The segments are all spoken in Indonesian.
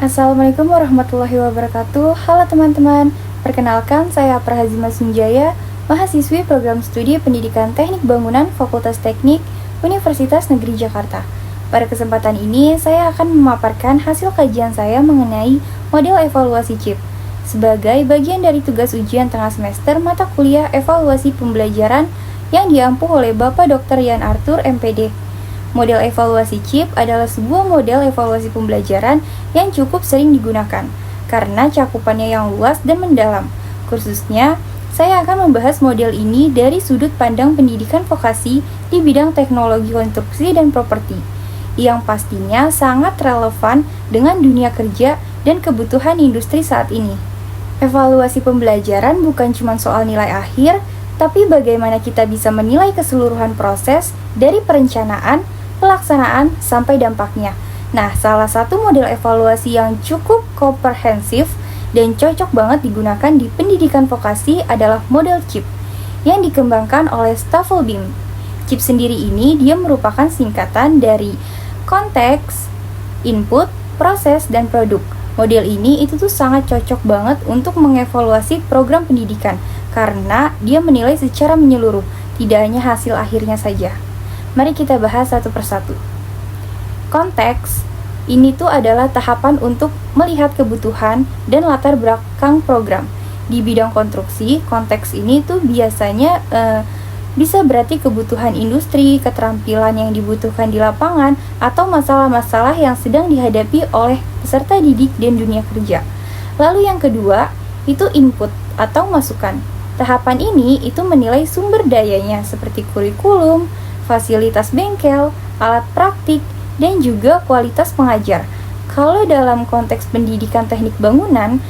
Assalamualaikum warahmatullahi wabarakatuh. Halo teman-teman, perkenalkan saya Prahazima Sunjaya, mahasiswi program studi Pendidikan Teknik Bangunan Fakultas Teknik Universitas Negeri Jakarta. Pada kesempatan ini, saya akan memaparkan hasil kajian saya mengenai model evaluasi CHIP sebagai bagian dari tugas ujian tengah semester mata kuliah evaluasi pembelajaran yang diampu oleh Bapak Dr. Yan Arthur, MPD. Model evaluasi CHIP adalah sebuah model evaluasi pembelajaran yang cukup sering digunakan karena cakupannya yang luas dan mendalam. Khususnya, saya akan membahas model ini dari sudut pandang pendidikan vokasi di bidang teknologi konstruksi dan properti, yang pastinya sangat relevan dengan dunia kerja dan kebutuhan industri saat ini. Evaluasi pembelajaran bukan cuma soal nilai akhir, tapi bagaimana kita bisa menilai keseluruhan proses dari perencanaan, pelaksanaan, sampai dampaknya. Nah, salah satu model evaluasi yang cukup komprehensif dan cocok banget digunakan di pendidikan vokasi adalah model CHIP yang dikembangkan oleh Staffel Beam. CHIP sendiri ini dia merupakan singkatan dari konteks, input, proses, dan produk. Model ini itu tuh sangat cocok banget untuk mengevaluasi program pendidikan karena dia menilai secara menyeluruh, tidak hanya hasil akhirnya saja. Mari kita bahas satu persatu. Konteks ini tuh adalah tahapan untuk melihat kebutuhan dan latar belakang program. Di bidang konstruksi, konteks ini tuh biasanya bisa berarti kebutuhan industri, keterampilan yang dibutuhkan di lapangan, atau masalah-masalah yang sedang dihadapi oleh peserta didik dan dunia kerja. Lalu yang kedua, itu input atau masukan. Tahapan ini itu menilai sumber dayanya seperti kurikulum, fasilitas bengkel, alat praktik, dan juga kualitas pengajar. Kalau dalam konteks pendidikan teknik bangunan,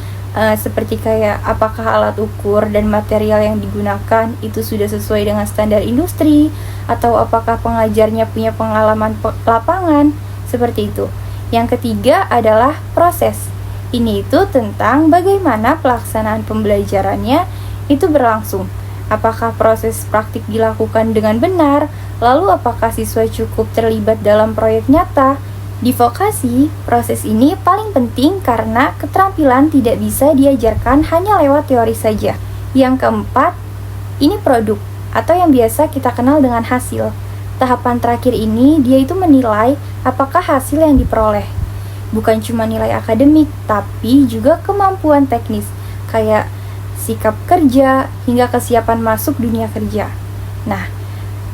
seperti kayak apakah alat ukur dan material yang digunakan itu sudah sesuai dengan standar industri, atau apakah pengajarnya punya pengalaman lapangan, seperti itu. Yang ketiga adalah proses. Ini itu tentang bagaimana pelaksanaan pembelajarannya itu berlangsung. Apakah proses praktik dilakukan dengan benar? Lalu apakah siswa cukup terlibat dalam proyek nyata? Di vokasi, proses ini paling penting karena keterampilan tidak bisa diajarkan hanya lewat teori saja. Yang keempat, ini produk atau yang biasa kita kenal dengan hasil. Tahapan terakhir ini dia itu menilai apakah hasil yang diperoleh bukan cuma nilai akademik, tapi juga kemampuan teknis kayak sikap kerja, hingga kesiapan masuk dunia kerja. Nah,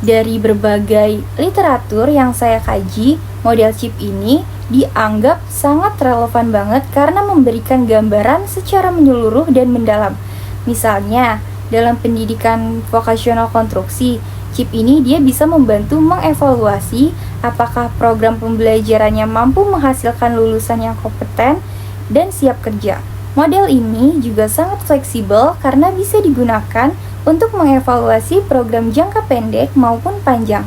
dari berbagai literatur yang saya kaji, model CHIP ini dianggap sangat relevan banget karena memberikan gambaran secara menyeluruh dan mendalam. Misalnya, dalam pendidikan vokasional konstruksi, CHIP ini dia bisa membantu mengevaluasi apakah program pembelajarannya mampu menghasilkan lulusan yang kompeten dan siap kerja. Model ini juga sangat fleksibel karena bisa digunakan untuk mengevaluasi program jangka pendek maupun panjang.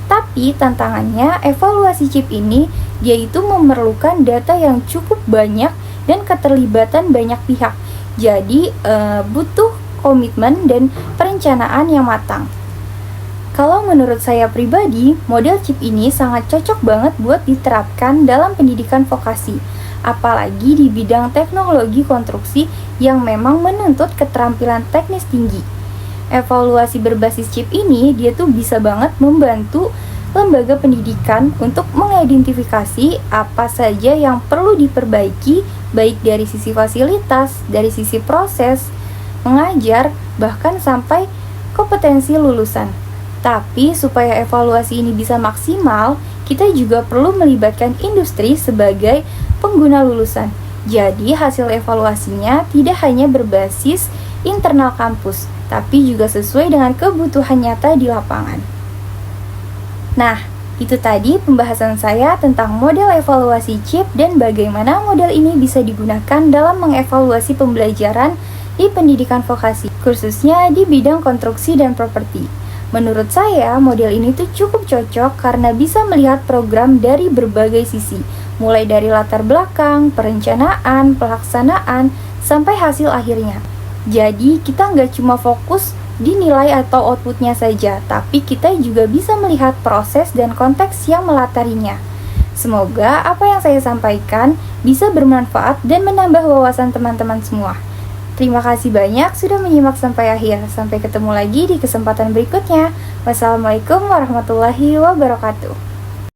Tapi tantangannya, evaluasi CHIP ini dia itu memerlukan data yang cukup banyak dan keterlibatan banyak pihak. Jadi butuh komitmen dan perencanaan yang matang. Kalau menurut saya pribadi, model CHIP ini sangat cocok banget buat diterapkan dalam pendidikan vokasi, apalagi di bidang teknologi konstruksi yang memang menuntut keterampilan teknis tinggi. Evaluasi berbasis CHIP ini dia tuh bisa banget membantu lembaga pendidikan untuk mengidentifikasi apa saja yang perlu diperbaiki, baik dari sisi fasilitas, dari sisi proses mengajar, bahkan sampai kompetensi lulusan. Tapi supaya evaluasi ini bisa maksimal, kita juga perlu melibatkan industri sebagai pengguna lulusan. Jadi hasil evaluasinya tidak hanya berbasis internal kampus, tapi juga sesuai dengan kebutuhan nyata di lapangan. Nah, itu tadi pembahasan saya tentang model evaluasi CHIP dan bagaimana model ini bisa digunakan dalam mengevaluasi pembelajaran di pendidikan vokasi, khususnya di bidang konstruksi dan properti. Menurut saya, model ini tuh cukup cocok karena bisa melihat program dari berbagai sisi, mulai dari latar belakang, perencanaan, pelaksanaan, sampai hasil akhirnya. Jadi, kita nggak cuma fokus di nilai atau outputnya saja, tapi kita juga bisa melihat proses dan konteks yang melatarinya. Semoga apa yang saya sampaikan bisa bermanfaat dan menambah wawasan teman-teman semua. Terima kasih banyak sudah menyimak sampai akhir. Sampai ketemu lagi di kesempatan berikutnya. Wassalamualaikum warahmatullahi wabarakatuh.